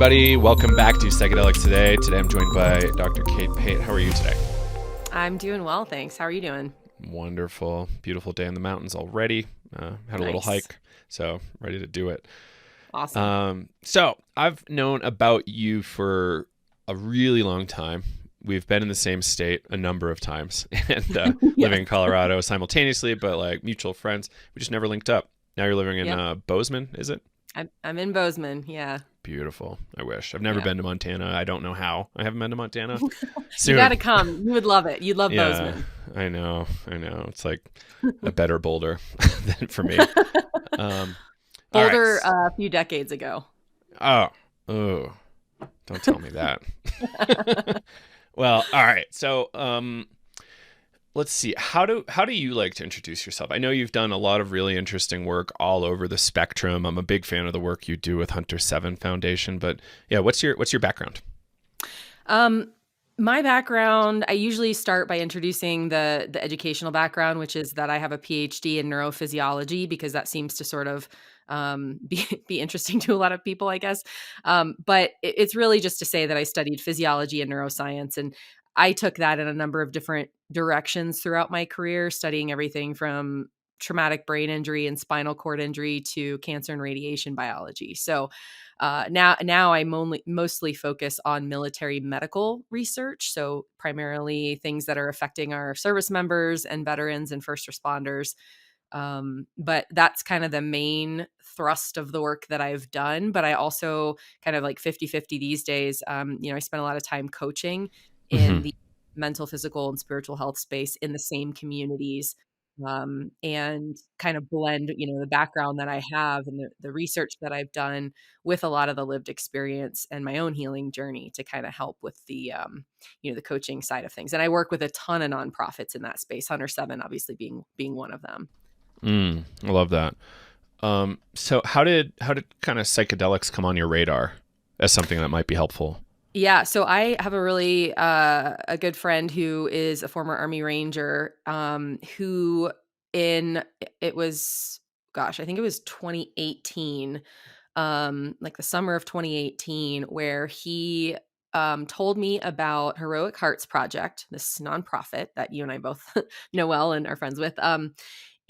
everybody. Welcome back to Psychedelics Today. Today I'm joined by Dr. Kate Pate. How are you today? I'm doing well, thanks. How are you doing? Wonderful. Beautiful day in the mountains already. Had a little hike, so ready to do it. Awesome. So I've known about you for a really long time. We've been in the same state a number of times and living in Colorado simultaneously, but like mutual friends. We just never linked up. Now you're living in Bozeman, is it? I'm in Bozeman, yeah. Beautiful. I wish. I've never been to Montana. I don't know how. I haven't been to Montana. You got to come. You would love it. You'd love Bozeman. I know. It's like a better Boulder than for me. Boulder a few decades ago. Oh, don't tell me that. Well, all right. So let's see. How do you like to introduce yourself? I know you've done a lot of really interesting work all over the spectrum. I'm a big fan of the work you do with Hunter 7 Foundation, but yeah, what's your background? My background, I usually start by introducing the educational background, which is that I have a Ph.D. in neurophysiology, because that seems to sort of be interesting to a lot of people, I guess. But it's really just to say that I studied physiology and neuroscience, and I took that in a number of different directions throughout my career, studying everything from traumatic brain injury and spinal cord injury to cancer and radiation biology. So now I mostly focus on military medical research. So primarily things that are affecting our service members and veterans and first responders. But that's kind of the main thrust of the work that I've done. But I also kind of like 50-50 these days. I spend a lot of time coaching in the mental, physical, and spiritual health space in the same communities. And kind of blend, the background that I have and the research that I've done with a lot of the lived experience and my own healing journey to kind of help with the coaching side of things. And I work with a ton of nonprofits in that space, Hunter 7 obviously being one of them. I love that. So how did kind of psychedelics come on your radar as something that might be helpful? Yeah. So I have a really a good friend who is a former Army Ranger, who it was, gosh, I think it was 2018, like the summer of 2018, where he told me about Heroic Hearts Project, this nonprofit that you and I both know well and are friends with.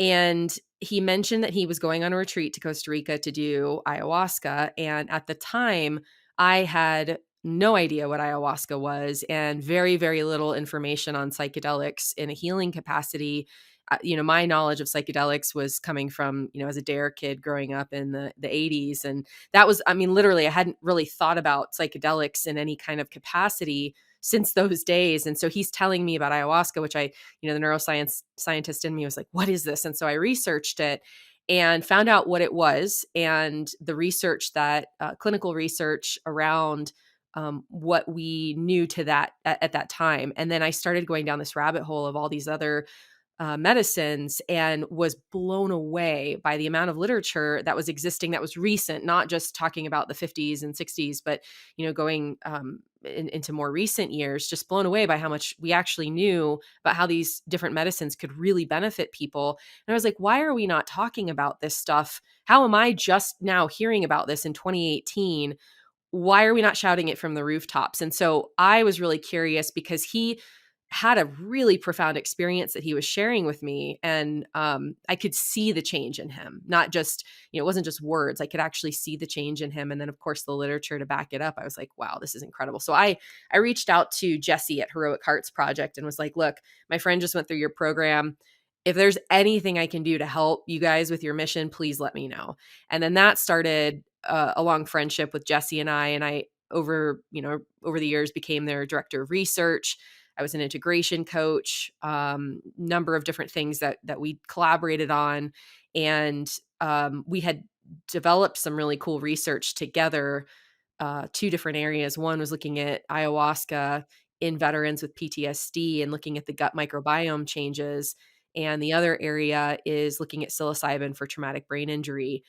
And he mentioned that he was going on a retreat to Costa Rica to do ayahuasca. And at the time, I had no idea what ayahuasca was and very, very little information on psychedelics in a healing capacity. My knowledge of psychedelics was coming from, as a DARE kid growing up in the 80s. And that was, literally, I hadn't really thought about psychedelics in any kind of capacity since those days. And so he's telling me about ayahuasca, which the neuroscience scientist in me was like, what is this? And so I researched it and found out what it was, and the research that clinical research around what we knew to that at that time. And then I started going down this rabbit hole of all these other medicines and was blown away by the amount of literature that was existing, that was recent, not just talking about the 50s and 60s, but, going into more recent years, just blown away by how much we actually knew about how these different medicines could really benefit people. And I was like, why are we not talking about this stuff? How am I just now hearing about this in 2018? Why are we not shouting it from the rooftops? And so I was really curious, because he had a really profound experience that he was sharing with me. And I could see the change in him, not just, it wasn't just words. I could actually see the change in him. And then of course the literature to back it up. I was like, wow, this is incredible. So I reached out to Jesse at Heroic Hearts Project and was like, look, my friend just went through your program. If there's anything I can do to help you guys with your mission, please let me know. And then that started a long friendship with Jesse and I over the years became their director of research. I was an integration coach, number of different things that we collaborated on. And we had developed some really cool research together, two different areas. One was looking at ayahuasca in veterans with PTSD and looking at the gut microbiome changes. And the other area is looking at psilocybin for traumatic brain injury,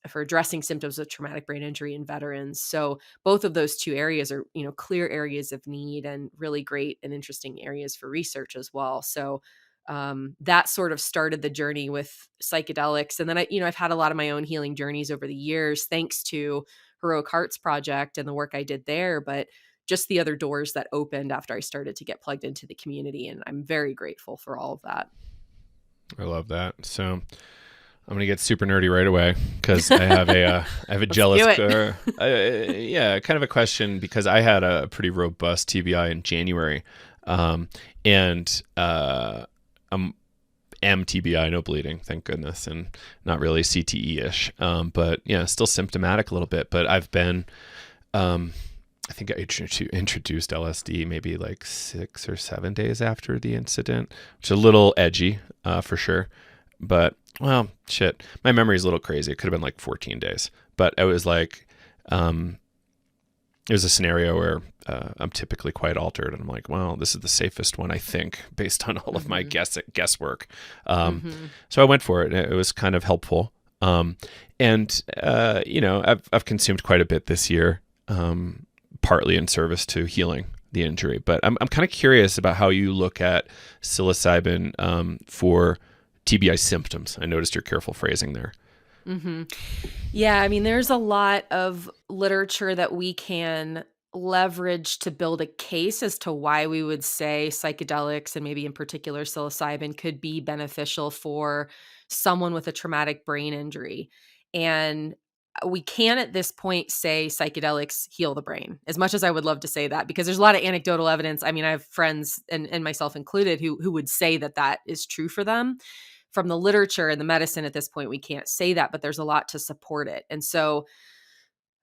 for addressing symptoms of traumatic brain injury in veterans. So both of those two areas are, clear areas of need and really great and interesting areas for research as well. So that sort of started the journey with psychedelics. And then I've had a lot of my own healing journeys over the years, thanks to Heroic Hearts Project and the work I did there, but just the other doors that opened after I started to get plugged into the community. And I'm very grateful for all of that. I love that. So I'm gonna get super nerdy right away because I have a Let's jealous, do it. yeah, kind of a question because I had a pretty robust TBI in January, and I'm MTBI, no bleeding, thank goodness, and not really CTE-ish, but yeah, still symptomatic a little bit. But I've been, I think I introduced LSD maybe like 6 or 7 days after the incident, which is a little edgy, for sure. But well, shit, my memory's a little crazy. It could have been like 14 days, but it was like, it was a scenario where I'm typically quite altered, and I'm like, well, this is the safest one, I think, based on all of my guesswork. So I went for it. It was kind of helpful, and I've consumed quite a bit this year, partly in service to healing the injury. But I'm kind of curious about how you look at psilocybin for TBI symptoms. I noticed your careful phrasing there. Yeah, I mean, there's a lot of literature that we can leverage to build a case as to why we would say psychedelics, and maybe in particular psilocybin, could be beneficial for someone with a traumatic brain injury. And we can at this point say psychedelics heal the brain, as much as I would love to say that, because there's a lot of anecdotal evidence. I mean, I have friends, and myself included, who would say that that is true for them. From the literature and the medicine at this point, we can't say that, but there's a lot to support it. And so,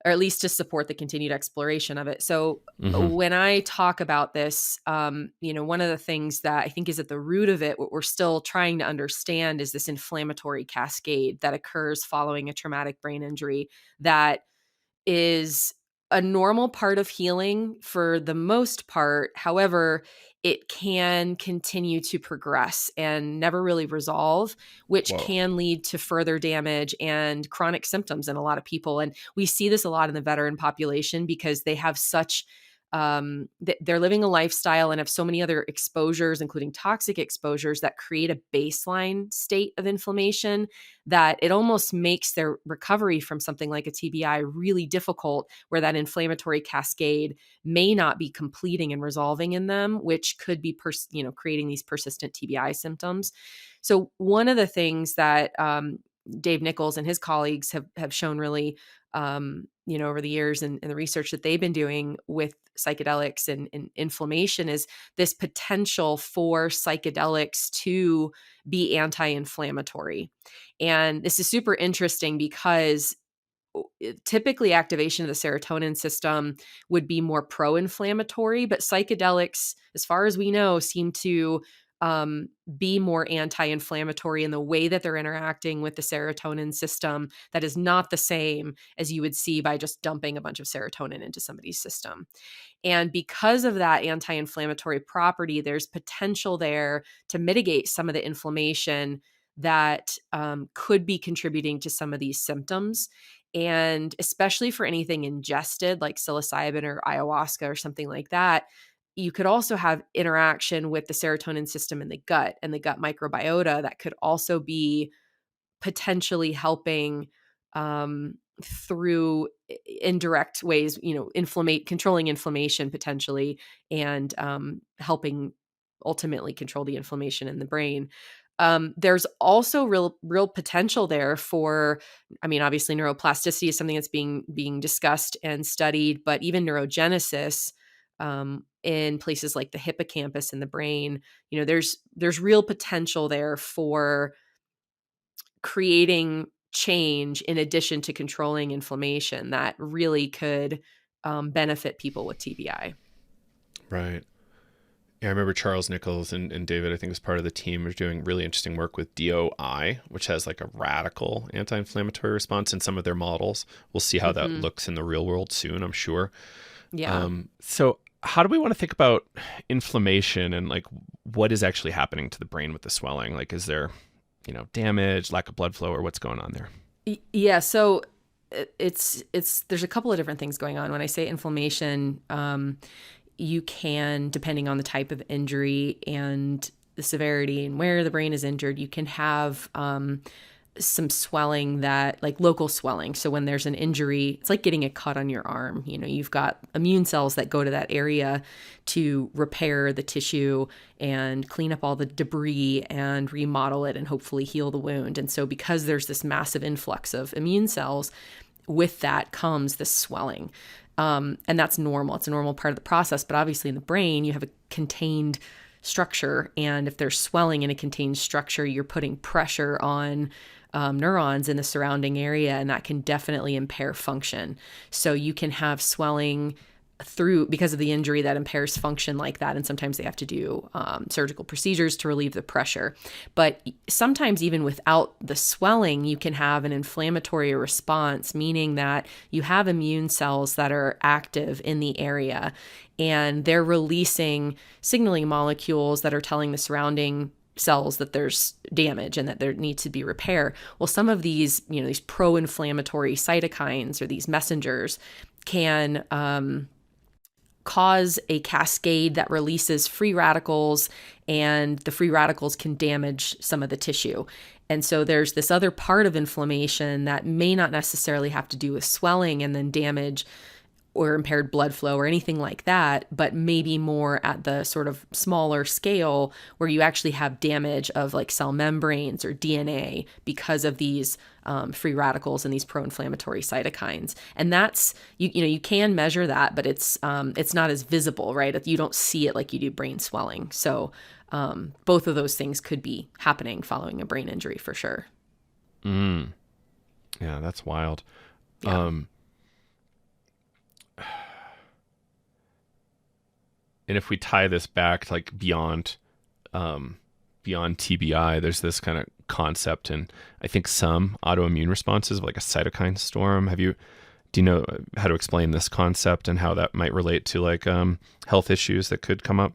or at least to support the continued exploration of it. So Mm-hmm. when I talk about this, one of the things that I think is at the root of it, what we're still trying to understand, is this inflammatory cascade that occurs following a traumatic brain injury that is a normal part of healing for the most part. However, it can continue to progress and never really resolve, which Whoa. can lead to further damage and chronic symptoms in a lot of people. And we see this a lot in the veteran population because they have such they're living a lifestyle and have so many other exposures, including toxic exposures, that create a baseline state of inflammation that it almost makes their recovery from something like a TBI really difficult, where that inflammatory cascade may not be completing and resolving in them, which could be creating these persistent TBI symptoms. So one of the things that Dave Nichols and his colleagues have shown really, over the years, and the research that they've been doing with psychedelics and inflammation, is this potential for psychedelics to be anti-inflammatory. And this is super interesting because typically activation of the serotonin system would be more pro-inflammatory, but psychedelics, as far as we know, seem to be more anti-inflammatory in the way that they're interacting with the serotonin system. That is not the same as you would see by just dumping a bunch of serotonin into somebody's system. And because of that anti-inflammatory property, there's potential there to mitigate some of the inflammation that could be contributing to some of these symptoms. And especially for anything ingested like psilocybin or ayahuasca or something like that, you could also have interaction with the serotonin system in the gut and the gut microbiota that could also be potentially helping through indirect ways, controlling inflammation potentially, and helping ultimately control the inflammation in the brain. There's also real potential there for, I mean, obviously neuroplasticity is something that's being discussed and studied, but even neurogenesis in places like the hippocampus in the brain, there's real potential there for creating change in addition to controlling inflammation that really could benefit people with TBI. Right. Yeah, I remember Charles Nichols and David, I think, was part of the team, was doing really interesting work with DOI, which has like a radical anti-inflammatory response in some of their models. We'll see how that looks in the real world soon, I'm sure. Yeah. So how do we want to think about inflammation and like what is actually happening to the brain with the swelling? Like, is there, damage, lack of blood flow, or what's going on there? Yeah. So it's there's a couple of different things going on. When I say inflammation, you can, depending on the type of injury and the severity and where the brain is injured, you can have some swelling, that like local swelling. So when there's an injury, it's like getting a cut on your arm. You've got immune cells that go to that area to repair the tissue and clean up all the debris and remodel it and hopefully heal the wound. And so because there's this massive influx of immune cells, with that comes this swelling. And that's normal. It's a normal part of the process. But obviously in the brain, you have a contained structure. And if there's swelling in a contained structure, you're putting pressure on neurons in the surrounding area, and that can definitely impair function. So you can have swelling because of the injury that impairs function like that. And sometimes they have to do surgical procedures to relieve the pressure. But sometimes even without the swelling, you can have an inflammatory response, meaning that you have immune cells that are active in the area and they're releasing signaling molecules that are telling the surrounding cells that there's damage and that there needs to be repair. Well, some of these, these pro-inflammatory cytokines or these messengers can cause a cascade that releases free radicals, and the free radicals can damage some of the tissue. And so there's this other part of inflammation that may not necessarily have to do with swelling and then damage or impaired blood flow or anything like that, but maybe more at the sort of smaller scale where you actually have damage of like cell membranes or DNA because of these free radicals and these pro-inflammatory cytokines. And that's, you can measure that, but it's not as visible, right? You don't see it like you do brain swelling. So both of those things could be happening following a brain injury for sure. Yeah, that's wild. Yeah. And if we tie this back like beyond TBI, there's this kind of concept and I think some autoimmune responses of like a cytokine storm. Do you know how to explain this concept and how that might relate to like health issues that could come up?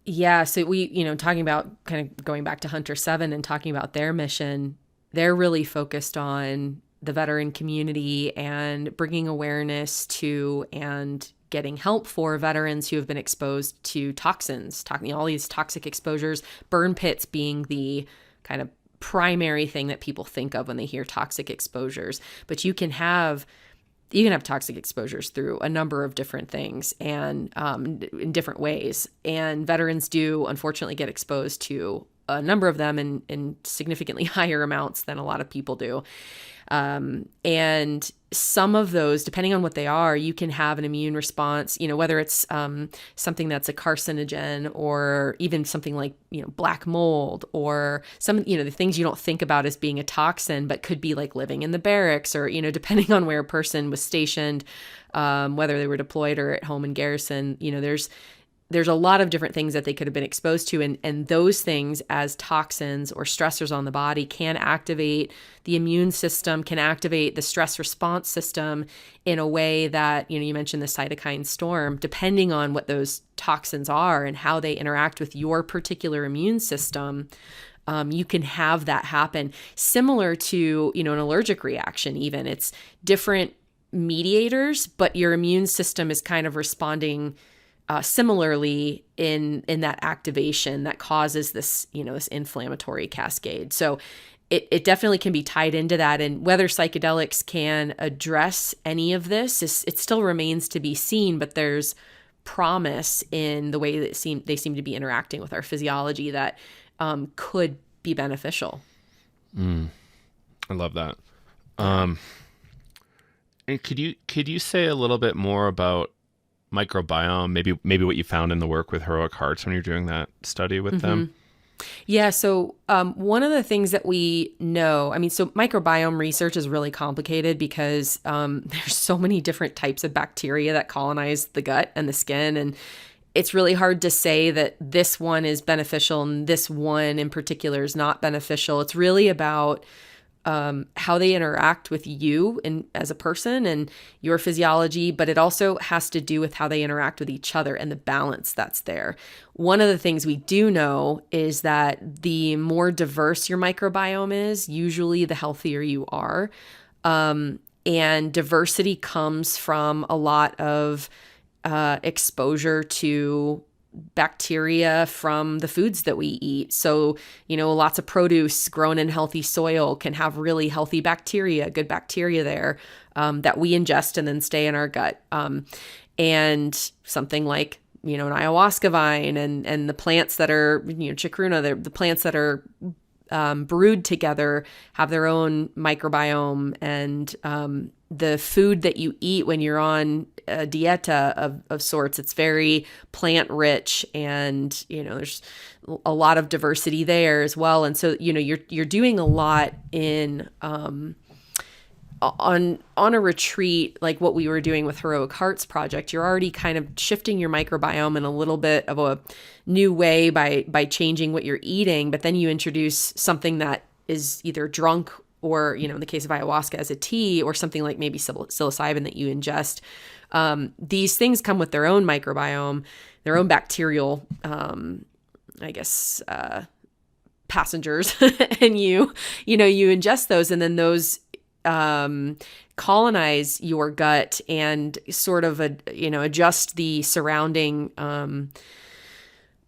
Yeah. So we, talking about kind of going back to Hunter 7 and talking about their mission, they're really focused on the veteran community and bringing awareness to and getting help for veterans who have been exposed to toxins, all these toxic exposures, burn pits being the kind of primary thing that people think of when they hear toxic exposures. But you can have toxic exposures through a number of different things and in different ways. And veterans do unfortunately get exposed to a number of them in significantly higher amounts than a lot of people do. And some of those, depending on what they are, you can have an immune response, whether it's something that's a carcinogen or even something like, black mold or some, the things you don't think about as being a toxin, but could be like living in the barracks or, depending on where a person was stationed, whether they were deployed or at home in garrison, there's a lot of different things that they could have been exposed to. And those things as toxins or stressors on the body can activate the immune system, can activate the stress response system in a way that, you mentioned the cytokine storm, depending on what those toxins are and how they interact with your particular immune system. You can have that happen similar to, an allergic reaction. Even it's different mediators, but your immune system is kind of responding similarly in that activation that causes this, this inflammatory cascade. So it definitely can be tied into that. And whether psychedelics can address any of this, it still remains to be seen, but there's promise in the way that they seem to be interacting with our physiology that could be beneficial. I love that. And could you say a little bit more about microbiome, maybe what you found in the work with Heroic Hearts when you're doing that study with them? Yeah. So one of the things that we know, so microbiome research is really complicated because there's so many different types of bacteria that colonize the gut and the skin. And it's really hard to say that this one is beneficial and this one in particular is not beneficial. It's really about how they interact with you as a person and your physiology, but it also has to do with how they interact with each other and the balance that's there. One of the things we do know is that the more diverse your microbiome is, usually the healthier you are. And diversity comes from a lot of exposure to bacteria from the foods that we eat. So, lots of produce grown in healthy soil can have really healthy bacteria, good bacteria there, that we ingest and then stay in our gut. And something like, an ayahuasca vine and the plants that are, chacruna, the plants that are brewed together have their own microbiome, and the food that you eat when you're on a dieta of sorts, it's very plant rich, and there's a lot of diversity there as well. And so you're doing a lot in on a retreat like what we were doing with Heroic Hearts Project. You're already kind of shifting your microbiome in a little bit of a new way by changing what you're eating, but then you introduce something that is either drunk or, in the case of ayahuasca, as a tea, or something like maybe psilocybin that you ingest. These things come with their own microbiome, their own bacterial, passengers, and you ingest those, and then those colonize your gut and sort of adjust the surrounding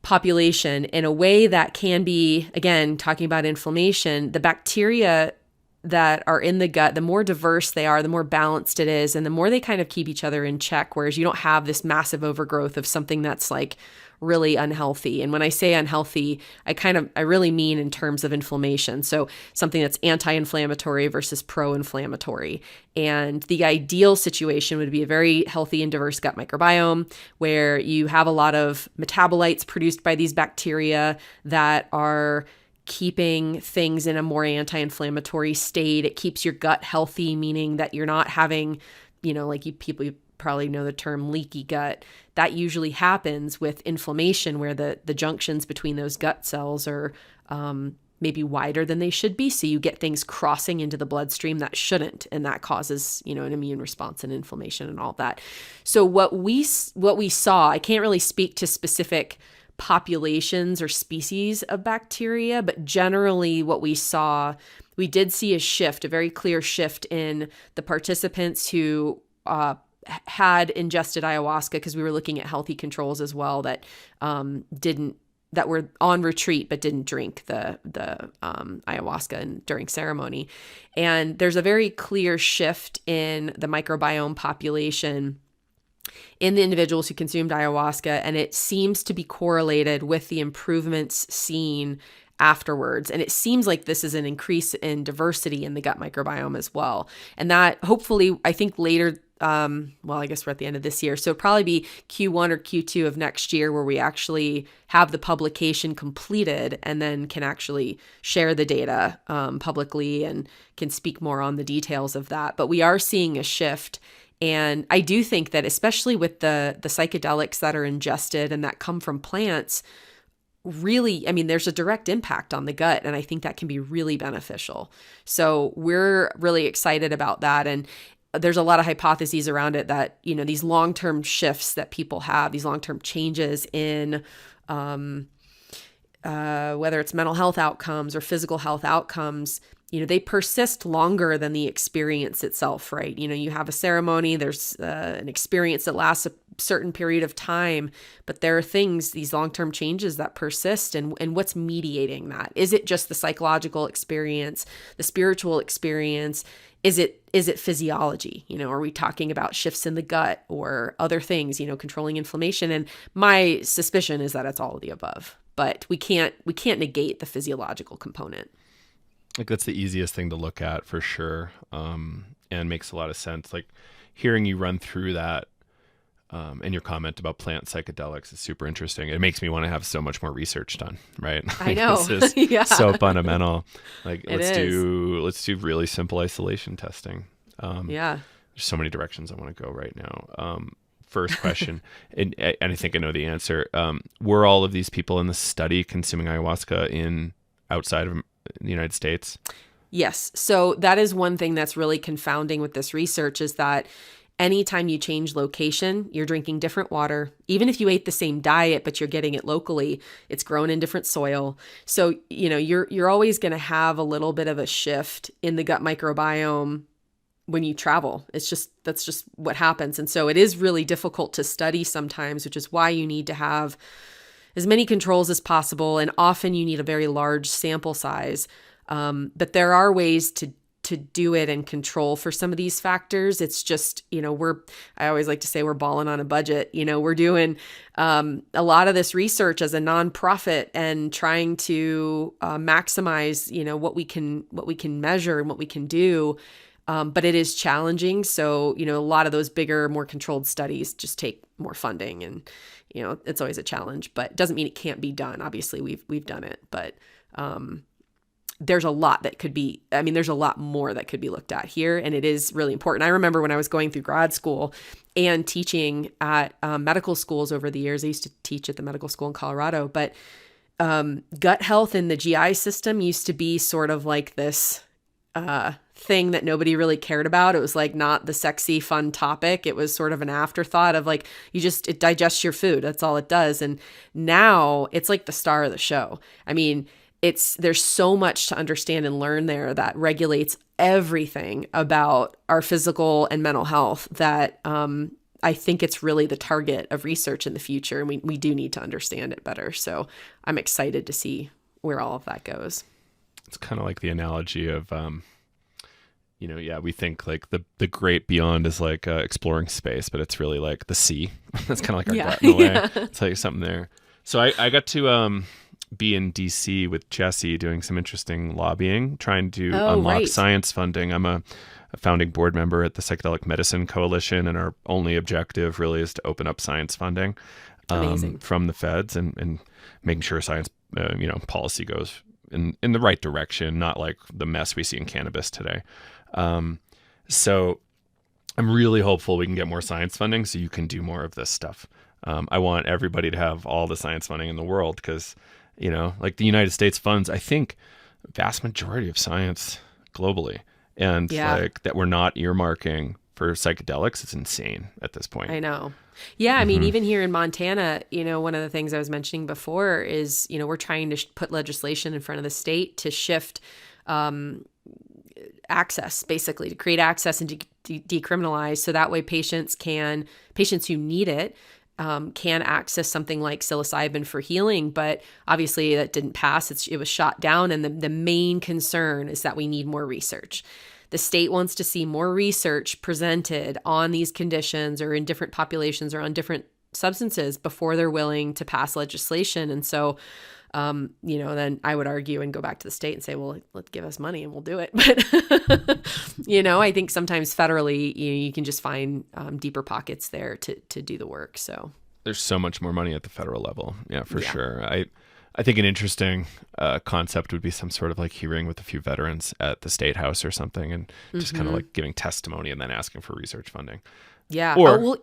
population in a way that can be, again, talking about inflammation, the bacteria that are in the gut, the more diverse they are, the more balanced it is, and the more they kind of keep each other in check, whereas you don't have this massive overgrowth of something that's like really unhealthy. And when I say unhealthy, I really mean in terms of inflammation. So something that's anti-inflammatory versus pro-inflammatory. And the ideal situation would be a very healthy and diverse gut microbiome where you have a lot of metabolites produced by these bacteria that are keeping things in a more anti-inflammatory state. It keeps your gut healthy, meaning that you're not having, people probably know the term leaky gut. That usually happens with inflammation where the junctions between those gut cells are maybe wider than they should be. So you get things crossing into the bloodstream that shouldn't, and that causes, an immune response and inflammation and all that. So what we saw, I can't really speak to specific populations or species of bacteria, but generally what we saw, we did see a very clear shift in the participants who had ingested ayahuasca, because we were looking at healthy controls as well that were on retreat but didn't drink the ayahuasca during ceremony. And there's a very clear shift in the microbiome population in the individuals who consumed ayahuasca, and it seems to be correlated with the improvements seen afterwards. And it seems like this is an increase in diversity in the gut microbiome as well. And that hopefully, I think later, I guess we're at the end of this year, so it'll probably be Q1 or Q2 of next year where we actually have the publication completed and then can actually share the data publicly and can speak more on the details of that. But we are seeing a shift. And I do think that especially with the psychedelics that are ingested and that come from plants, really, there's a direct impact on the gut, and I think that can be really beneficial. So we're really excited about that. And there's a lot of hypotheses around it that, these long-term shifts that people have, these long-term changes in whether it's mental health outcomes or physical health outcomes, they persist longer than the experience itself, right? You have a ceremony, there's an experience that lasts a certain period of time, but there are things, these long-term changes that persist, and what's mediating that? Is it just the psychological experience, the spiritual experience? Is it physiology? Are we talking about shifts in the gut or other things, controlling inflammation? And my suspicion is that it's all of the above, but we can't negate the physiological component. Like that's the easiest thing to look at for sure, and makes a lot of sense. Like hearing you run through that, and your comment about plant psychedelics is super interesting. It makes me want to have so much more research done, right? I know. This is Yeah. so fundamental. Like let's is. do really simple isolation testing. Yeah. There's so many directions I want to go right now. First question, and I think I know the answer. Were all of these people in the study consuming ayahuasca outside of the United States? Yes. So that is one thing that's really confounding with this research, is that anytime you change location, you're drinking different water. Even if you ate the same diet, but you're getting it locally, it's grown in different soil. So, you're always going to have a little bit of a shift in the gut microbiome when you travel. That's just what happens. And so it is really difficult to study sometimes, which is why you need to have as many controls as possible. And often you need a very large sample size. But there are ways to do it and control for some of these factors. It's just, I always like to say we're balling on a budget. We're doing a lot of this research as a nonprofit and trying to maximize, what we can measure and what we can do. But it is challenging. So, a lot of those bigger, more controlled studies just take more funding, and, it's always a challenge, but it doesn't mean it can't be done. Obviously we've done it, but, there's a lot there's a lot more that could be looked at here. And it is really important. I remember when I was going through grad school and teaching at medical schools over the years, I used to teach at the medical school in Colorado, but gut health in the GI system used to be sort of like this thing that nobody really cared about. It was like not the sexy, fun topic. It was sort of an afterthought of like, it digests your food. That's all it does. And now it's like the star of the show. I mean, there's so much to understand and learn there that regulates everything about our physical and mental health that I think it's really the target of research in the future. And we do need to understand it better. So I'm excited to see where all of that goes. It's kind of like the analogy of, we think like the great beyond is like exploring space, but it's really like the sea. That's kind of like our gut in a way. Yeah. It's like something there. So I got to be in DC with Jesse doing some interesting lobbying, trying to unlock science funding. I'm a founding board member at the Psychedelic Medicine Coalition, and our only objective really is to open up science funding from the feds and making sure science policy goes in the right direction, not like the mess we see in cannabis today. So I'm really hopeful we can get more science funding so you can do more of this stuff. I want everybody to have all the science funding in the world because, like the United States funds, I think, vast majority of science globally. And like that we're not earmarking for psychedelics, it's insane at this point. I know. Yeah. I mean, even here in Montana, one of the things I was mentioning before is, we're trying to put legislation in front of the state to shift access, basically to create access and decriminalize. So that way patients who need it, can access something like psilocybin for healing, but obviously that didn't pass. It was shot down. And the main concern is that we need more research. The state wants to see more research presented on these conditions or in different populations or on different substances before they're willing to pass legislation. And so, then I would argue and go back to the state and say, well, let's give us money and we'll do it. But, I think sometimes federally, you can just find deeper pockets there to do the work. So there's so much more money at the federal level. Yeah, for sure. I think an interesting concept would be some sort of like hearing with a few veterans at the state house or something and just kind of like giving testimony and then asking for research funding. Yeah. Or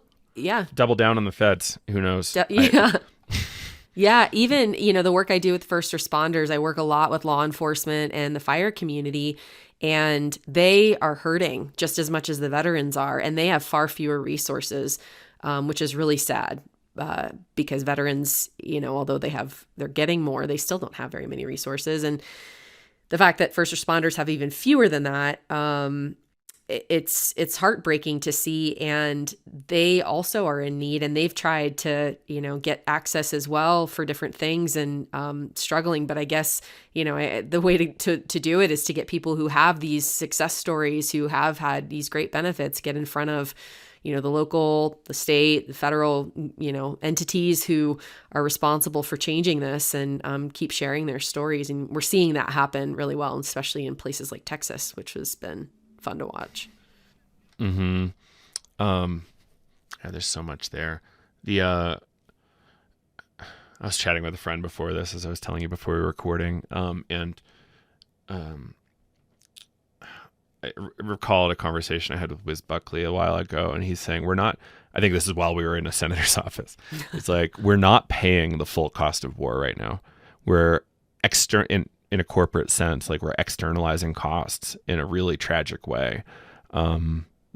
double down on the feds. Who knows? Yeah, even, the work I do with first responders, I work a lot with law enforcement and the fire community, and they are hurting just as much as the veterans are, and they have far fewer resources, which is really sad because veterans, although they're getting more, they still don't have very many resources. And the fact that first responders have even fewer than that, it's heartbreaking to see, and they also are in need, and they've tried to, get access as well for different things and struggling. But I guess, the way to do it is to get people who have these success stories, who have had these great benefits, get in front of, the local, the state, the federal, entities who are responsible for changing this and keep sharing their stories. And we're seeing that happen really well, especially in places like Texas, which has been fun to watch. There's so much there. I was chatting with a friend before this, as I was telling you before we were recording, and I recalled a conversation I had with Wiz Buckley a while ago, and he's saying I think this is while we were in a senator's office. It's like, we're not paying the full cost of war right now. We're in a corporate sense, like we're externalizing costs in a really tragic way.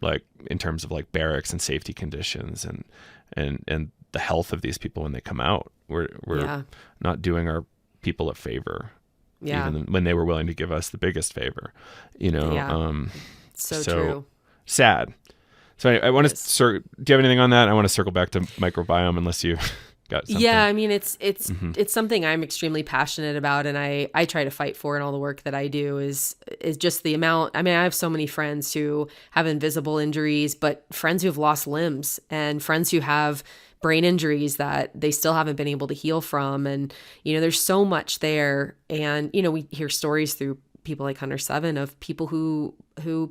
Like in terms of like barracks and safety conditions and the health of these people when they come out. We're not doing our people a favor. Yeah. Even when they were willing to give us the biggest favor, So true. Sad. So I want to do you have anything on that? I want to circle back to microbiome unless you got Yeah, something? I mean it's Hmm. it's something I'm extremely passionate about, and I try to fight for in all the work that I do is just the amount. I mean, I have so many friends who have invisible injuries, but friends who have lost limbs and friends who have brain injuries that they still haven't been able to heal from, and there's so much there. And we hear stories through people like Hunter Seven of people who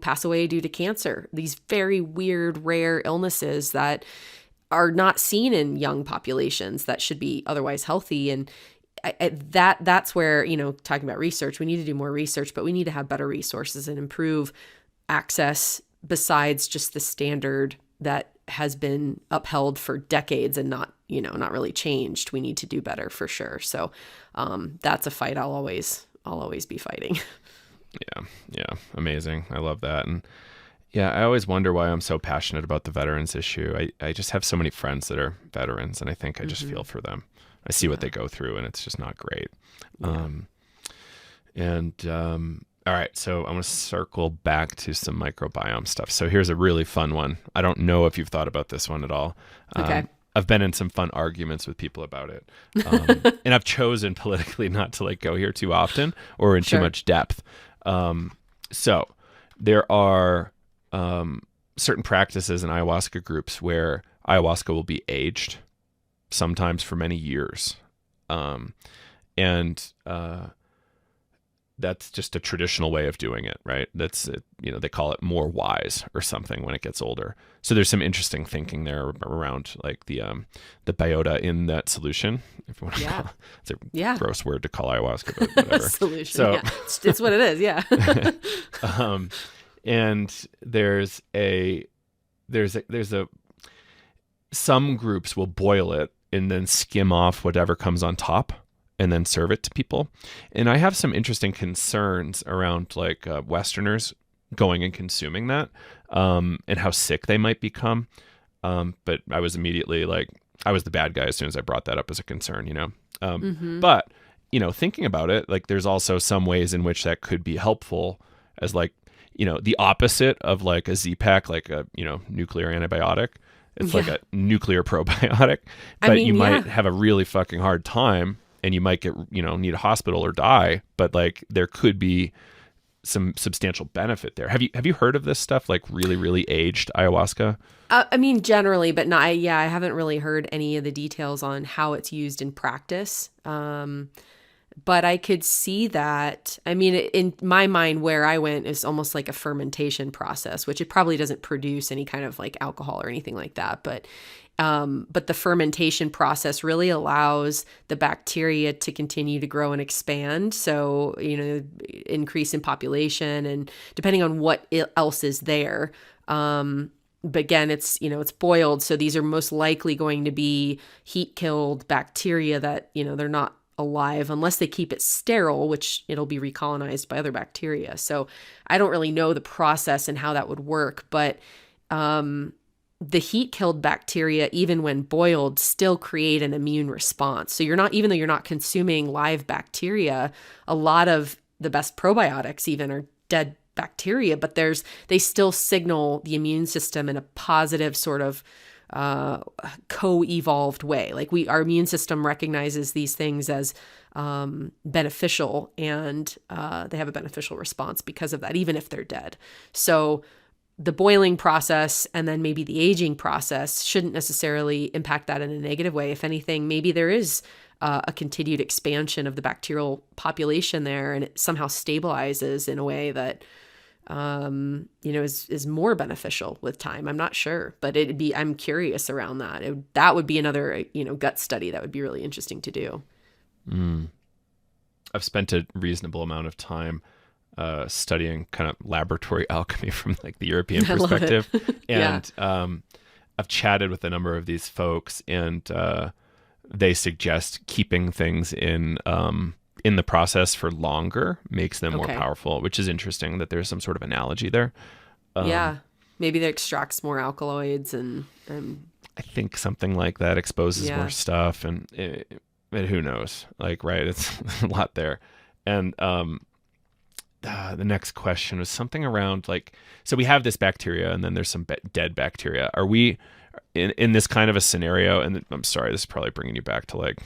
pass away due to cancer, these very weird rare illnesses that are not seen in young populations that should be otherwise healthy. And that's where, talking about research, we need to do more research, but we need to have better resources and improve access besides just the standard that has been upheld for decades and not really changed. We need to do better for sure. So that's a fight I'll always be fighting. Yeah, amazing. I love that. And yeah, I always wonder why I'm so passionate about the veterans issue. I just have so many friends that are veterans, and I think I just feel for them. I see what they go through, and it's just not great. Yeah. All right, so I'm going to circle back to some microbiome stuff. So here's a really fun one. I don't know if you've thought about this one at all. Okay. I've been in some fun arguments with people about it. And I've chosen politically not to go here too often or in too Sure. much depth. So there are certain practices in ayahuasca groups where ayahuasca will be aged, sometimes for many years. And that's just a traditional way of doing it, right? That's they call it more wise or something when it gets older. So there's some interesting thinking there around the biota in that solution. If you want to call it. It's a gross word to call ayahuasca, but whatever. Solution. So Yeah. It's what it is. Yeah. And there's some groups will boil it and then skim off whatever comes on top and then serve it to people. And I have some interesting concerns around Westerners going and consuming that, and how sick they might become. But I was immediately I was the bad guy as soon as I brought that up as a concern, But, thinking about it, there's also some ways in which that could be helpful as the opposite of a Z-Pak, nuclear antibiotic. It's like a nuclear probiotic, but you might have a really fucking hard time and you might get, need a hospital or die, but there could be some substantial benefit there. Have you heard of this stuff, really, really aged ayahuasca? I mean, generally, but not, I haven't really heard any of the details on how it's used in practice. But I could see that. I mean, in my mind, where I went is almost like a fermentation process, which it probably doesn't produce any kind of alcohol or anything like that. But the fermentation process really allows the bacteria to continue to grow and expand. So, increase in population and depending on what else is there. But again, it's boiled. So these are most likely going to be heat killed bacteria that, they're not alive unless they keep it sterile, which it'll be recolonized by other bacteria. So I don't really know the process and how that would work, but the heat killed bacteria, even when boiled, still create an immune response. So even though you're not consuming live bacteria, a lot of the best probiotics even are dead bacteria, but they still signal the immune system in a positive sort of co-evolved way. Our immune system recognizes these things as beneficial, and they have a beneficial response because of that, even if they're dead. So the boiling process and then maybe the aging process shouldn't necessarily impact that in a negative way. If anything, maybe there is a continued expansion of the bacterial population there, and it somehow stabilizes in a way that is more beneficial with time. I'm not sure, but I'm curious around that. That would be another, gut study that would be really interesting to do. I've spent a reasonable amount of time studying kind of laboratory alchemy from the European perspective. And I've chatted with a number of these folks, and they suggest keeping things in the process for longer makes them more powerful, which is interesting that there's some sort of analogy there. Maybe that extracts more alkaloids and I think something like that exposes more stuff, and who knows? Right, it's a lot there. And the next question was something around so we have this bacteria, and then there's some dead bacteria. in this kind of a scenario, and I'm sorry, this is probably bringing you back to like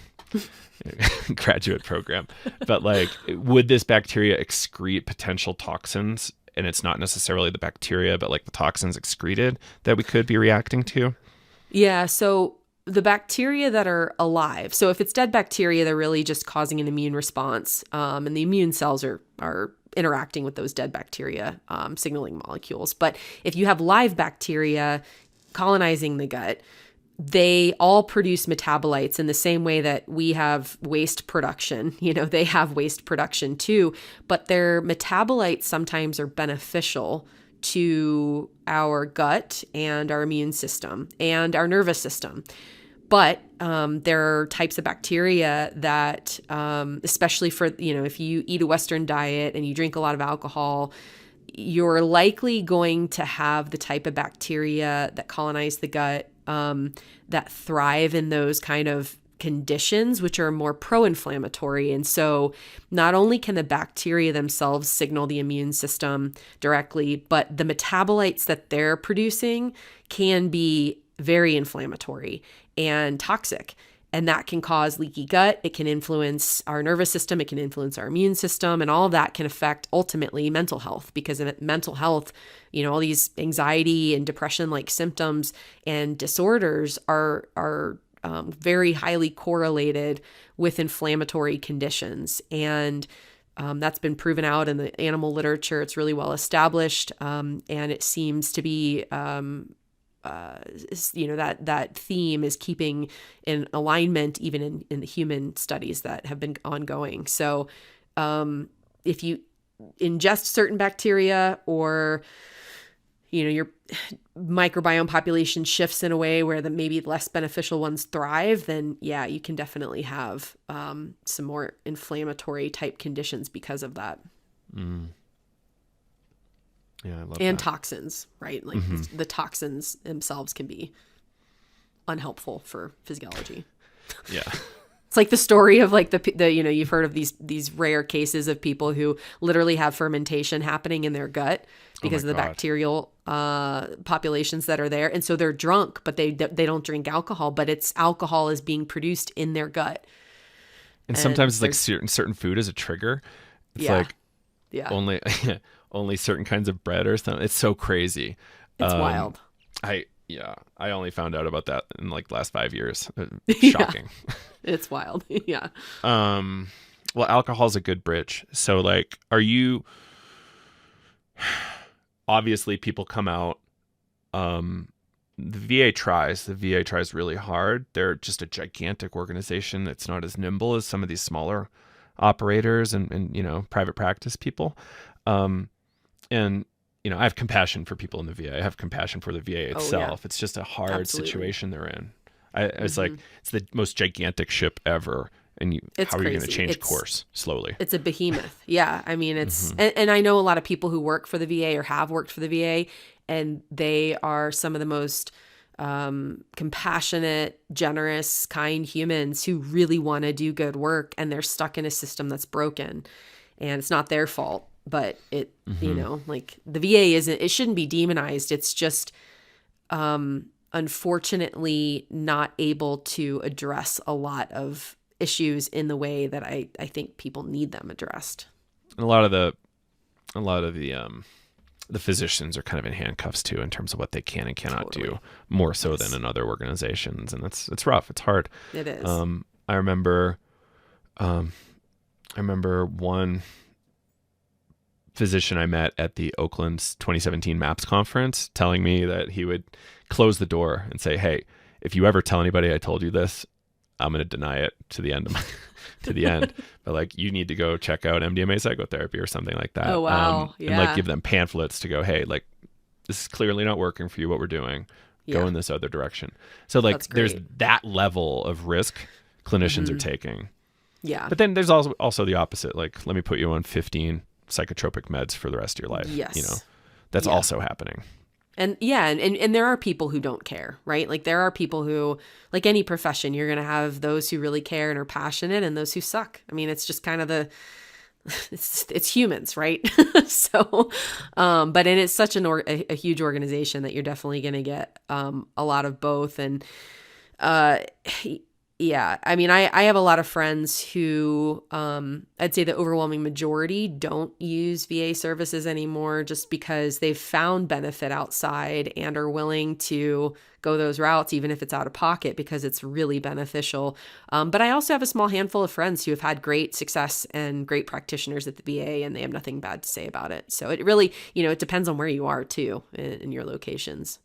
graduate program, but like, would this bacteria excrete potential toxins, and it's not necessarily the bacteria, but like the toxins excreted that we could be reacting to? Yeah. So the bacteria that are alive, so if it's dead bacteria, they're really just causing an immune response, and the immune cells are interacting with those dead bacteria, signaling molecules. But if you have live bacteria colonizing the gut, they all produce metabolites in the same way that we have waste production. They have waste production too, but their metabolites sometimes are beneficial to our gut and our immune system and our nervous system. But there are types of bacteria that, especially for, if you eat a Western diet and you drink a lot of alcohol, you're likely going to have the type of bacteria that colonize the gut that thrive in those kind of conditions, which are more pro-inflammatory. And so not only can the bacteria themselves signal the immune system directly, but the metabolites that they're producing can be very inflammatory and toxic. And that can cause leaky gut. It can influence our nervous system. It can influence our immune system. And all of that can affect ultimately mental health, because in mental health, all these anxiety and depression-like symptoms and disorders are very highly correlated with inflammatory conditions. And that's been proven out in the animal literature. It's really well established. And it seems to be that theme is keeping in alignment even in the human studies that have been ongoing. So if you ingest certain bacteria, or your microbiome population shifts in a way where the maybe less beneficial ones thrive, then yeah, you can definitely have some more inflammatory type conditions because of that. Yeah, I love and that. toxins, right? Like the toxins themselves can be unhelpful for physiology. Yeah. It's like the story of like the you've heard of these rare cases of people who literally have fermentation happening in their gut because of the bacterial populations that are there, and so they're drunk, but they don't drink alcohol, but it's alcohol is being produced in their gut. And sometimes it's like certain food is a trigger. It's like only certain kinds of bread or something. It's so crazy. It's wild. I only found out about that in like the last 5 years. Shocking. It's wild. Yeah. Well, alcohol is a good bridge. So like, are you, obviously people come out, the VA tries really hard. They're just a gigantic organization. It's not as nimble as some of these smaller operators and private practice people. And I have compassion for people in the VA. I have compassion for the VA itself. Oh, yeah. It's just a hard situation they're in. It's like, it's the most gigantic ship ever. And how are you going to change course slowly? It's a behemoth. Yeah. I mean, it's, and I know a lot of people who work for the VA or have worked for the VA, and they are some of the most compassionate, generous, kind humans who really want to do good work, and they're stuck in a system that's broken, and it's not their fault. But it, like the VA it shouldn't be demonized. It's just, unfortunately not able to address a lot of issues in the way that I think people need them addressed. And a lot of the physicians are kind of in handcuffs too, in terms of what they can and cannot do, more so than in other organizations. And it's rough. It's hard. It is. I remember one physician I met at the Oakland's 2017 MAPS conference telling me that he would close the door and say, "Hey, if you ever tell anybody I told you this, I'm going to deny it to the end to the end. But like, you need to go check out MDMA psychotherapy or something like that." Oh, wow. And like give them pamphlets to go, "Hey, like this is clearly not working for you. What we're doing, go in this other direction." So like, there's that level of risk clinicians are taking. Yeah. But then there's also the opposite. Like, let me put you on 15 psychotropic meds for the rest of your life. Yes. That's also happening. And and there are people who don't care, right? Like there are people who, like any profession, you're going to have those who really care and are passionate and those who suck. I mean, it's just kind of it's humans, right? So, but and it's such a huge organization that you're definitely going to get a lot of both. And uh, yeah, I mean, I have a lot of friends who I'd say the overwhelming majority don't use VA services anymore just because they've found benefit outside and are willing to go those routes, even if it's out of pocket, because it's really beneficial. But I also have a small handful of friends who have had great success and great practitioners at the VA, and they have nothing bad to say about it. So it really, it depends on where you are too in your locations.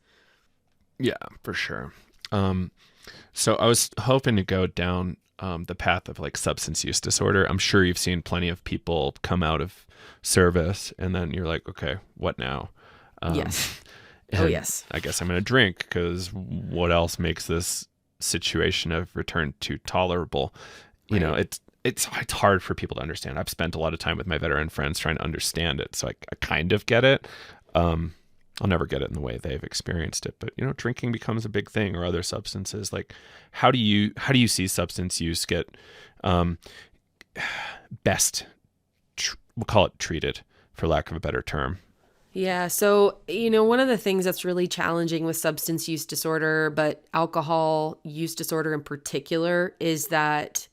Yeah, for sure. So I was hoping to go down the path of like substance use disorder. I'm sure you've seen plenty of people come out of service and then you're like, okay, what now? Yes. Oh, And yes. I guess I'm going to drink because what else makes this situation of return to tolerable? Right. It's hard for people to understand. I've spent a lot of time with my veteran friends trying to understand it, so I kind of get it. Um, I'll never get it in the way they've experienced it, but drinking becomes a big thing, or other substances. Like, how do you see substance use get um, best? We'll call it treated, for lack of a better term. Yeah. So, one of the things that's really challenging with substance use disorder, but alcohol use disorder in particular, is that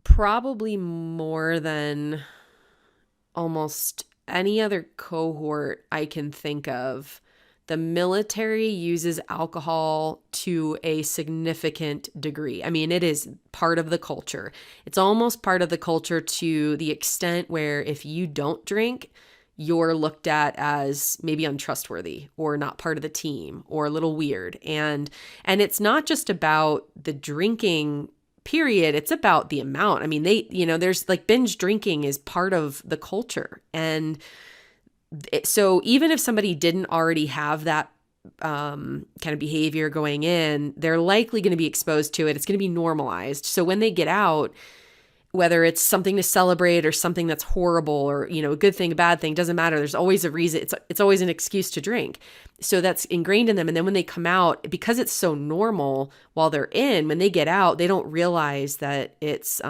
probably more than almost any other cohort I can think of, the military uses alcohol to a significant degree. I mean, it is part of the culture. It's almost part of the culture to the extent where if you don't drink, you're looked at as maybe untrustworthy or not part of the team or a little weird. And it's not just about the drinking period, it's about the amount. I mean, there's like binge drinking is part of the culture. And so even if somebody didn't already have that kind of behavior going in, they're likely going to be exposed to it. It's going to be normalized. So when they get out, whether it's something to celebrate or something that's horrible or, a good thing, a bad thing, doesn't matter. There's always a reason. It's always an excuse to drink. So that's ingrained in them. And then when they come out, because it's so normal while they're in, when they get out, they don't realize that it's,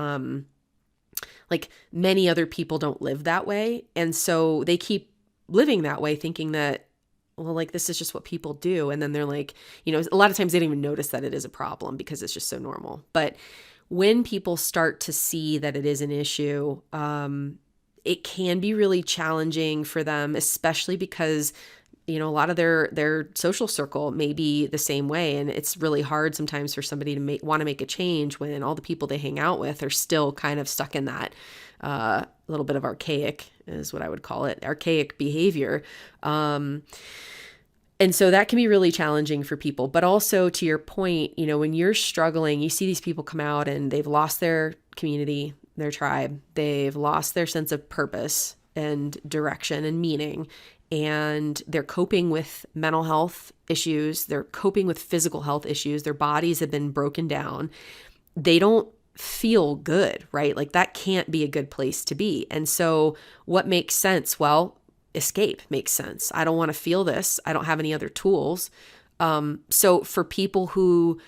like many other people don't live that way. And so they keep living that way thinking that, well, like this is just what people do. And then they're like, a lot of times they don't even notice that it is a problem because it's just so normal. But when people start to see that it is an issue, it can be really challenging for them, especially because, a lot of their social circle may be the same way. And it's really hard sometimes for somebody to want to make a change when all the people they hang out with are still kind of stuck in that little bit of archaic, is what I would call it, archaic behavior. And so that can be really challenging for people. But also to your point, when you're struggling, you see these people come out and they've lost their community, their tribe, they've lost their sense of purpose and direction and meaning. And they're coping with mental health issues. They're coping with physical health issues. Their bodies have been broken down. They don't feel good, right? Like that can't be a good place to be. And so what makes sense? Well, escape makes sense. I don't want to feel this. I don't have any other tools. So for people who,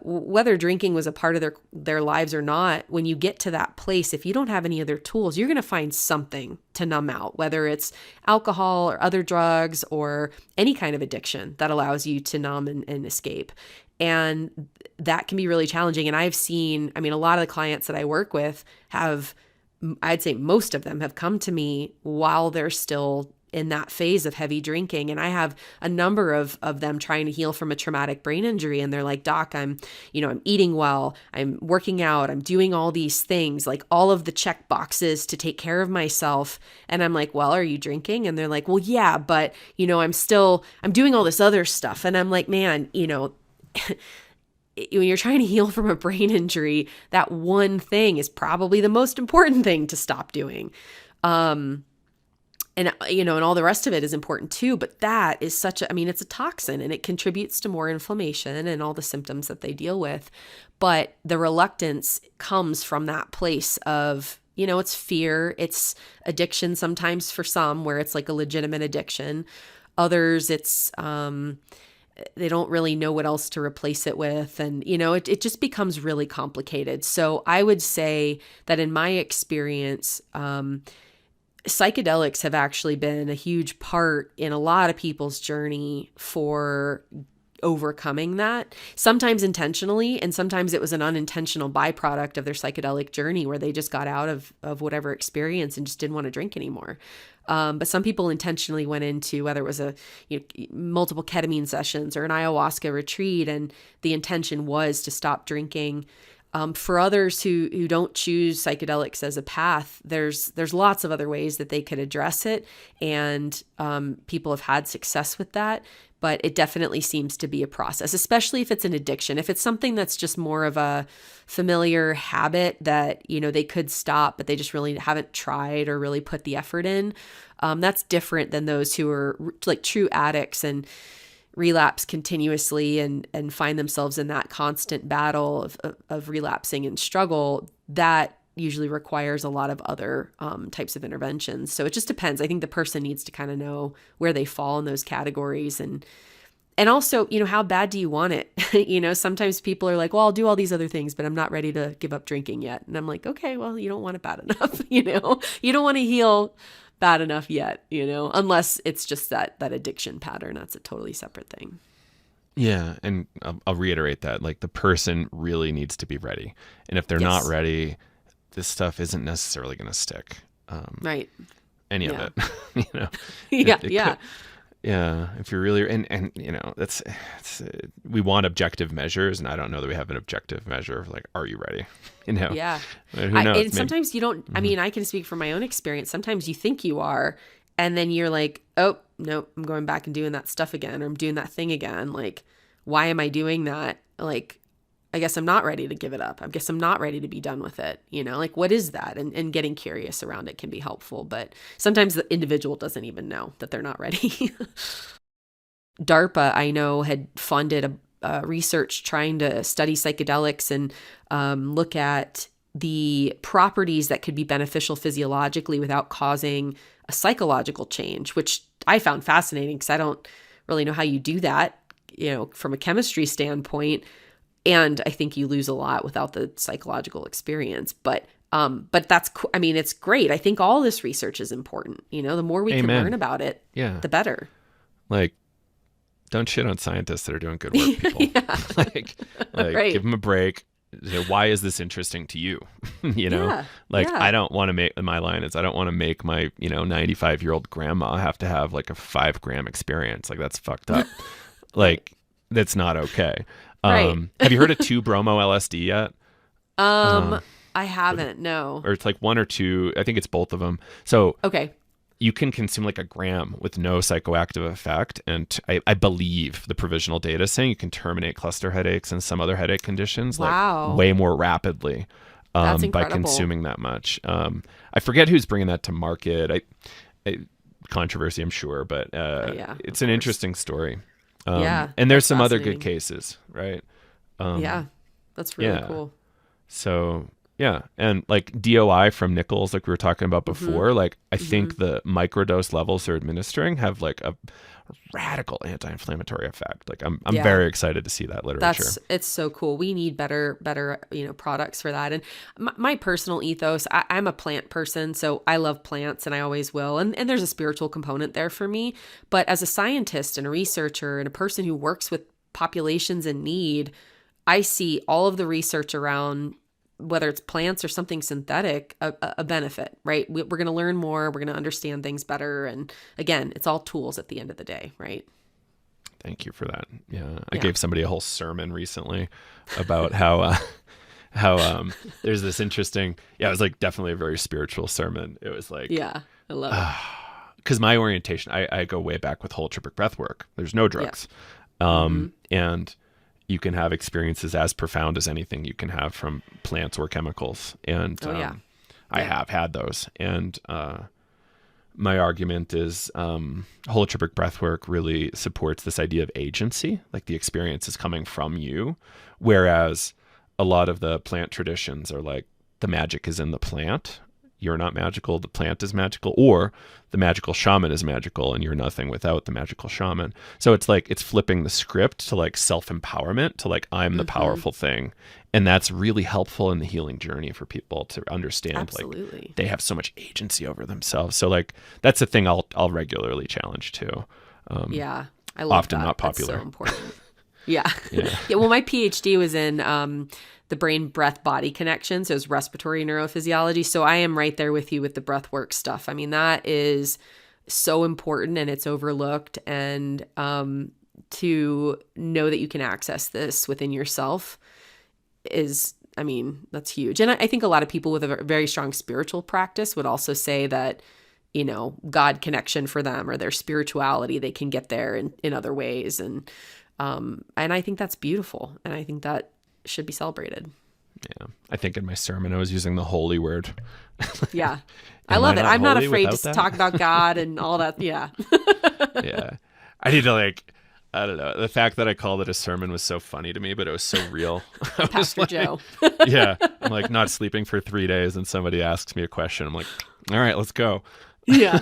whether drinking was a part of their lives or not, when you get to that place, if you don't have any other tools, you're going to find something to numb out, whether it's alcohol or other drugs or any kind of addiction that allows you to numb and escape. And that can be really challenging. And I've seen, a lot of the clients that I work with have, I'd say most of them have come to me while they're still in that phase of heavy drinking. And I have a number of them trying to heal from a traumatic brain injury. And they're like, Doc, I'm eating well, I'm working out, I'm doing all these things, like all of the check boxes to take care of myself. And I'm like, well, are you drinking? And they're like, well, yeah, but I'm doing all this other stuff. And I'm like, man, when you're trying to heal from a brain injury, that one thing is probably the most important thing to stop doing. And all the rest of it is important too, but that is it's a toxin and it contributes to more inflammation and all the symptoms that they deal with. But the reluctance comes from that place of, it's fear, it's addiction sometimes for some where it's like a legitimate addiction. Others, it's, they don't really know what else to replace it with. And, it just becomes really complicated. So I would say that in my experience, psychedelics have actually been a huge part in a lot of people's journey for overcoming that, sometimes intentionally, and sometimes it was an unintentional byproduct of their psychedelic journey where they just got out of whatever experience and just didn't want to drink anymore. But some people intentionally went into, whether it was multiple ketamine sessions or an ayahuasca retreat, and the intention was to stop drinking. For others who don't choose psychedelics as a path, there's lots of other ways that they could address it, and people have had success with that. But it definitely seems to be a process, especially if it's an addiction. If it's something that's just more of a familiar habit that, they could stop, but they just really haven't tried or really put the effort in, that's different than those who are like true addicts and relapse continuously and find themselves in that constant battle of relapsing and struggle. That usually requires a lot of other types of interventions. So it just depends. I think the person needs to kind of know where they fall in those categories, and also, how bad do you want it? Sometimes people are like, well, I'll do all these other things, but I'm not ready to give up drinking yet. And I'm like, okay, well, you don't want it bad enough. You don't want to heal bad enough yet, unless it's just that addiction pattern. That's a totally separate thing. Yeah. And I'll reiterate that, like, the person really needs to be ready. And if they're not ready, this stuff isn't necessarily going to stick. Right. Any of it, Yeah. Yeah. If you're really, and we want objective measures, and I don't know that we have an objective measure of like, are you ready? Yeah. Who knows? And sometimes you don't, I mean, I can speak from my own experience. Sometimes you think you are, and then you're like, oh, no, I'm going back and doing that stuff again, or I'm doing that thing again. Like, why am I doing that? Like, I guess I'm not ready to give it up. I guess I'm not ready to be done with it. Like, what is that? And getting curious around it can be helpful. But sometimes the individual doesn't even know that they're not ready. DARPA, I know, had funded a research trying to study psychedelics and look at the properties that could be beneficial physiologically without causing a psychological change, which I found fascinating because I don't really know how you do that, from a chemistry standpoint. And I think you lose a lot without the psychological experience. But that's, I mean, it's great. I think all this research is important. The more we can learn about it, the better. Like, don't shit on scientists that are doing good work, people. like right. Give them a break. Why is this interesting to you? I don't want to make, my line is, I don't want to make my, 95-year-old grandma have to have like a 5-gram experience. Like, that's fucked up. Like, that's not okay. Right. Have you heard of 2-bromo LSD yet? I haven't, no. Or it's like 1 or 2. I think it's both of them. So okay, you can consume like a gram with no psychoactive effect. And I believe the provisional data is saying you can terminate cluster headaches and some other headache conditions like way more rapidly by consuming that much. I forget who's bringing that to market. Controversy, I'm sure, but it's an interesting story. And there's some other good cases, right? That's really cool. So and like DOI from Nichols, like we were talking about before, like I think the microdose levels they're administering have like a radical anti-inflammatory effect. Like I'm very excited to see that literature. It's so cool. We need better products for that. And my personal ethos, I'm a plant person, so I love plants and I always will. And there's a spiritual component there for me. But as a scientist and a researcher and a person who works with populations in need, I see all of the research around, whether it's plants or something synthetic, a benefit, right? We're going to learn more. We're going to understand things better. And again, it's all tools at the end of the day, right? Thank you for that. Yeah. I gave somebody a whole sermon recently about how there's this interesting, it was like definitely a very spiritual sermon. It was like, I love it. Because my orientation, I go way back with holotropic breath work. There's no drugs. And you can have experiences as profound as anything you can have from plants or chemicals. And I have had those. And my argument is holotropic breathwork really supports this idea of agency, like the experience is coming from you, whereas a lot of the plant traditions are like the magic is in the plant, you're not magical, the plant is magical, or the magical shaman is magical and you're nothing without the magical shaman. So it's like it's flipping the script to like self-empowerment, to like I'm the powerful thing. And that's really helpful in the healing journey for people to understand. Absolutely. Like they have so much agency over themselves. So like that's the thing I'll regularly challenge too. Yeah, I love often that. not popular. That's so important. Yeah. Yeah. Yeah. Well, my PhD was in the brain breath body connection. So it was respiratory neurophysiology. So I am right there with you with the breath work stuff. I mean, that is so important and it's overlooked. And to know that you can access this within yourself is, I mean, that's huge. And I think a lot of people with a very strong spiritual practice would also say that, you know, God connection for them or their spirituality, they can get there in other ways. And I think that's beautiful. And I think that should be celebrated. Yeah. I think in my sermon, I was using the holy word. Yeah. I love it. I'm not afraid to that? talk about God and all that. Yeah. Yeah. I need to like, I don't know. The fact that I called it a sermon was so funny to me, but it was so real. Pastor Joe. Yeah. I'm like not sleeping for 3 days and somebody asks me a question. I'm like, all right, let's go. Yeah.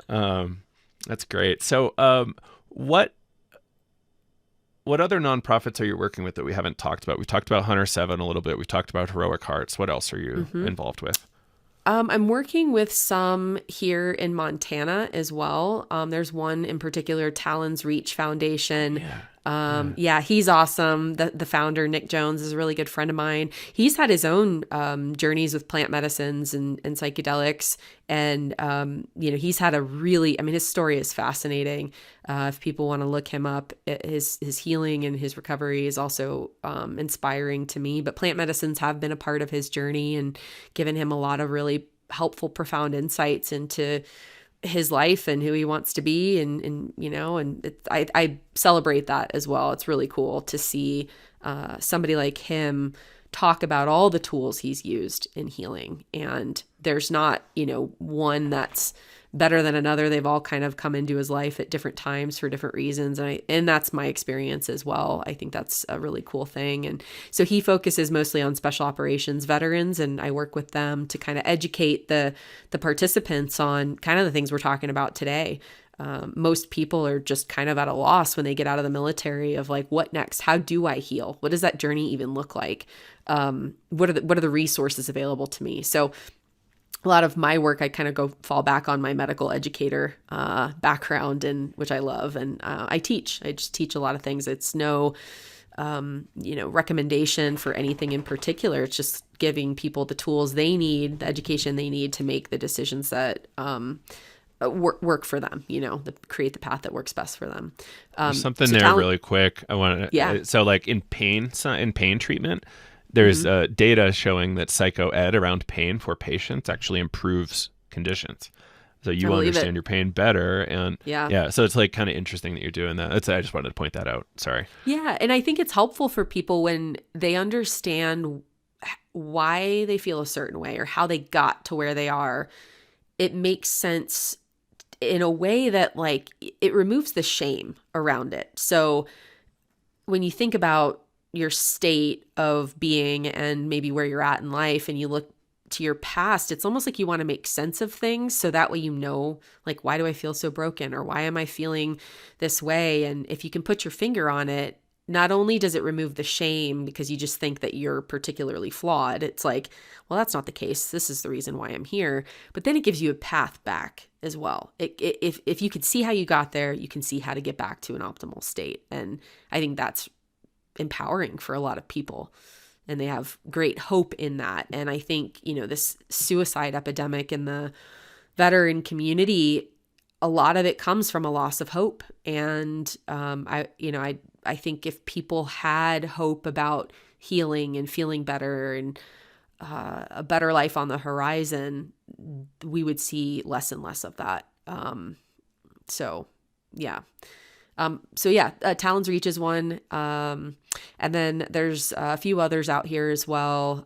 That's great. So what other nonprofits are you working with that we haven't talked about? We've talked about Hunter 7 a little bit. We've talked about Heroic Hearts. What else are you involved with? I'm working with some here in Montana as well. There's one in particular, Talon's Reach Foundation. Yeah, he's awesome. The founder, Nick Jones, is a really good friend of mine. He's had his own journeys with plant medicines and psychedelics. And, he's had his story is fascinating. If people want to look him up, his healing and his recovery is also inspiring to me. But plant medicines have been a part of his journey and given him a lot of really helpful, profound insights into his life and who he wants to be. I celebrate that as well. It's really cool to see somebody like him talk about all the tools he's used in healing. And there's not, one that's better than another. They've all kind of come into his life at different times for different reasons. And that's my experience as well. I think that's a really cool thing. And so he focuses mostly on special operations veterans, and I work with them to kind of educate the participants on kind of the things we're talking about today. Most people are just kind of at a loss when they get out of the military of like, what next? How do I heal? What does that journey even look like? What are the resources available to me? So a lot of my work, I kind of fall back on my medical educator background, and which I love. And I just teach a lot of things. It's no, recommendation for anything in particular. It's just giving people the tools they need, the education they need to make the decisions that work for them, create the path that works best for them. There's something there really quick. I want to, so like in pain treatment, there's data showing that psycho-ed around pain for patients actually improves conditions. So you understand your pain better. And so it's like kind of interesting that you're doing that. I just wanted to point that out. Sorry. Yeah. And I think it's helpful for people when they understand why they feel a certain way or how they got to where they are. It makes sense in a way that like it removes the shame around it. So when you think about your state of being and maybe where you're at in life and you look to your past, it's almost like you want to make sense of things. So that way, like, why do I feel so broken, or why am I feeling this way? And if you can put your finger on it, not only does it remove the shame because you just think that you're particularly flawed, it's like, well, that's not the case. This is the reason why I'm here. But then it gives you a path back as well. If you could see how you got there, you can see how to get back to an optimal state. And I think that's empowering for a lot of people, and they have great hope in that. And I think, this suicide epidemic in the veteran community, a lot of it comes from a loss of hope. And I think if people had hope about healing and feeling better and a better life on the horizon, we would see less and less of that. Talon's Reach is one. And then there's a few others out here as well.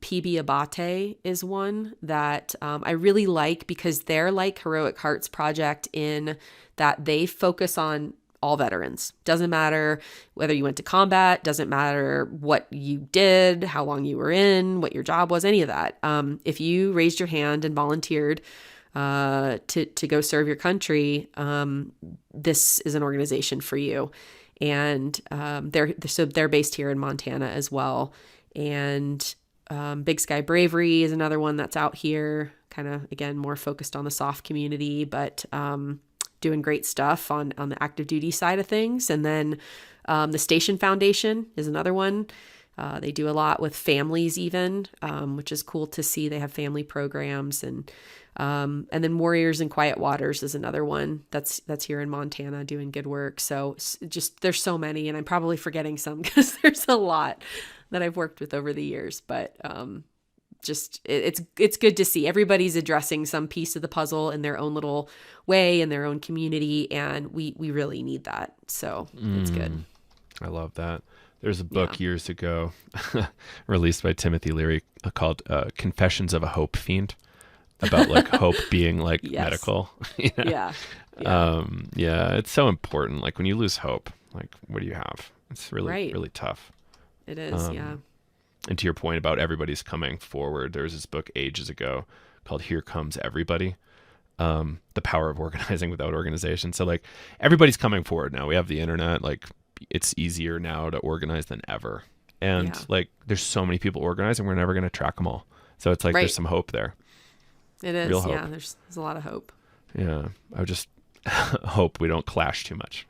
Pate is one that I really like because they're like Heroic Hearts Project in that they focus on all veterans. Doesn't matter whether you went to combat, doesn't matter what you did, how long you were in, what your job was, any of that. If you raised your hand and volunteered to go serve your country, this is an organization for you. And they're based here in Montana as well. And Big Sky Bravery is another one that's out here, kind of, again, more focused on the soft community, but doing great stuff on the active duty side of things. And then the Station Foundation is another one. They do a lot with families even, which is cool to see. They have family programs. And then Warriors in Quiet Waters is another one that's here in Montana doing good work. So just, there's so many, and I'm probably forgetting some because there's a lot that I've worked with over the years, but just it's good to see everybody's addressing some piece of the puzzle in their own little way in their own community, and we really need that. So it's good. I love that. There's a book years ago released by Timothy Leary called Confessions of a Hope Fiend, about like hope being like medical. Yeah, it's so important. Like when you lose hope, like what do you have? It's really really tough. It is, And to your point about everybody's coming forward, there was this book ages ago called Here Comes Everybody, The Power of Organizing Without Organization. So like everybody's coming forward now. We have the internet, like it's easier now to organize than ever. And like there's so many people organizing, we're never going to track them all. So it's like there's some hope there. It is, real hope. Yeah, there's a lot of hope. Yeah, I would just hope we don't clash too much.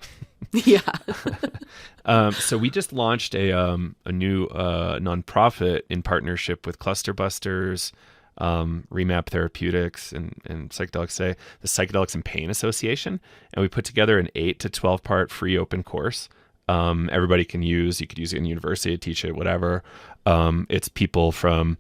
So we just launched a new nonprofit in partnership with Cluster Busters, Remap Therapeutics, and Psychedelics Today, the Psychedelics and Pain Association, and we put together an 8 to 12 part free open course. Everybody can use. You could use it in university, teach it, whatever. It's people from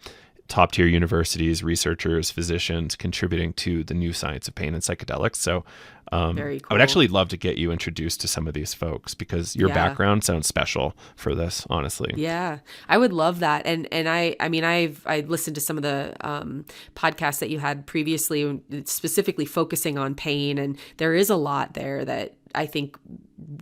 top tier universities, researchers, physicians contributing to the new science of pain and psychedelics. So very cool. I would actually love to get you introduced to some of these folks because your background sounds special for this, honestly. Yeah, I would love that. And I mean, I listened to some of the podcasts that you had previously, specifically focusing on pain. And there is a lot there that I think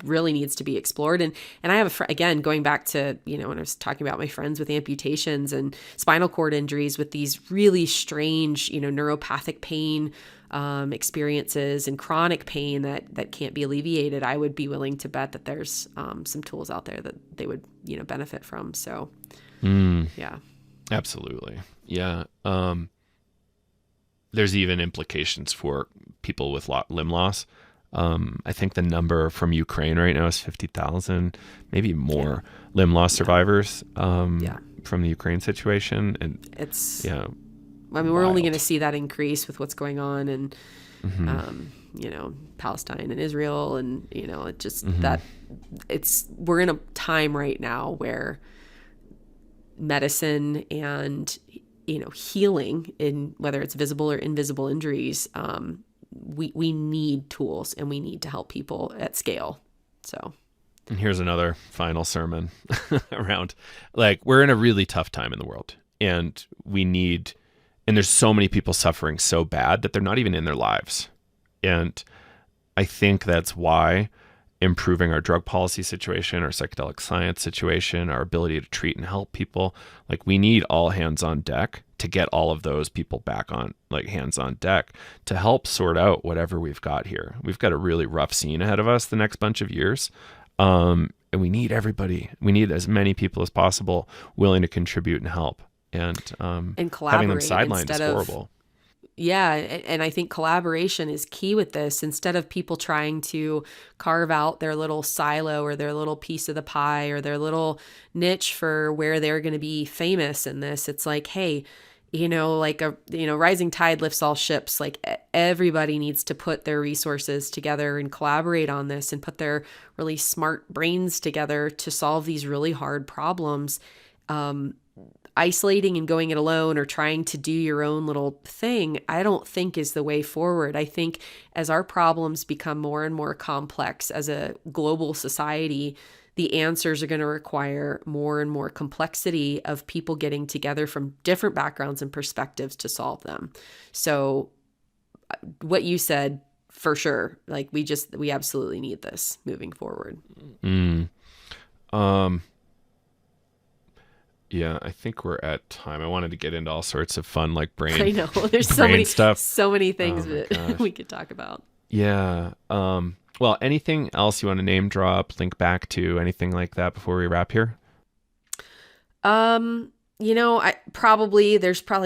really needs to be explored. And I have again, going back to, when I was talking about my friends with amputations and spinal cord injuries with these really strange, neuropathic pain experiences and chronic pain that can't be alleviated, I would be willing to bet that there's some tools out there that they would, benefit from. So, yeah. Absolutely. Yeah. There's even implications for people with limb loss. I think the number from Ukraine right now is 50,000, maybe more limb loss survivors from the Ukraine situation. And it's, I mean, we're only going to see that increase with what's going on in, Palestine and Israel. And, it just that we're in a time right now where medicine and, healing in whether it's visible or invisible injuries, we need tools and we need to help people at scale. So, and here's another final sermon around, like, we're in a really tough time in the world, and there's so many people suffering so bad that they're not even in their lives. And I think that's why improving our drug policy situation, our psychedelic science situation, our ability to treat and help people, like, we need all hands on deck to get all of those people back on, like, hands on deck to help sort out whatever we've got here. We've got a really rough scene ahead of us the next bunch of years. And we need everybody. We need as many people as possible willing to contribute and help. And having them sidelined is horrible. Yeah. And I think collaboration is key with this. Instead of people trying to carve out their little silo or their little piece of the pie or their little niche for where they're going to be famous in this, it's like, hey, rising tide lifts all ships. Like, everybody needs to put their resources together and collaborate on this and put their really smart brains together to solve these really hard problems. Isolating and going it alone or trying to do your own little thing, I don't think is the way forward. I think as our problems become more and more complex as a global society, the answers are going to require more and more complexity of people getting together from different backgrounds and perspectives to solve them. So what you said for sure. Like we absolutely need this moving forward. Yeah, I think we're at time. I wanted to get into all sorts of fun, like brain. I know there's brain stuff. so many things that we could talk about. Yeah. Well, anything else you want to name drop, link back to, anything like that before we wrap here? There's probably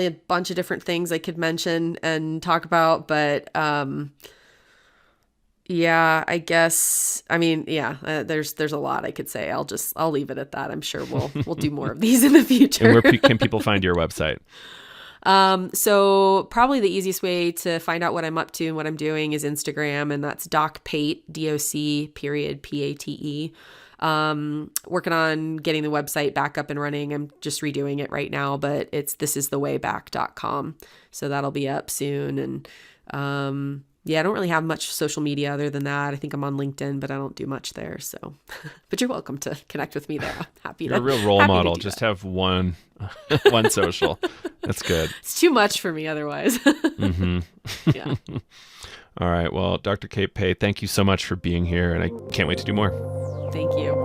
a bunch of different things I could mention and talk about, but yeah, I guess. I mean, there's a lot I could say. I'll leave it at that. I'm sure we'll do more of these in the future. And where can people find your website? So probably the easiest way to find out what I'm up to and what I'm doing is Instagram, and that's Doc Pate, DOC.PATE. Working on getting the website back up and running. I'm just redoing it right now, but it's thisisthewayback.com. So that'll be up soon. And, I don't really have much social media other than that. I think I'm on LinkedIn, but I don't do much there. So, but you're welcome to connect with me there. I'm happy You're a real role model. Just have one social. That's good. It's too much for me otherwise. Mm-hmm. Yeah. All right. Well, Dr. Kate Pate, thank you so much for being here, and I can't wait to do more. Thank you.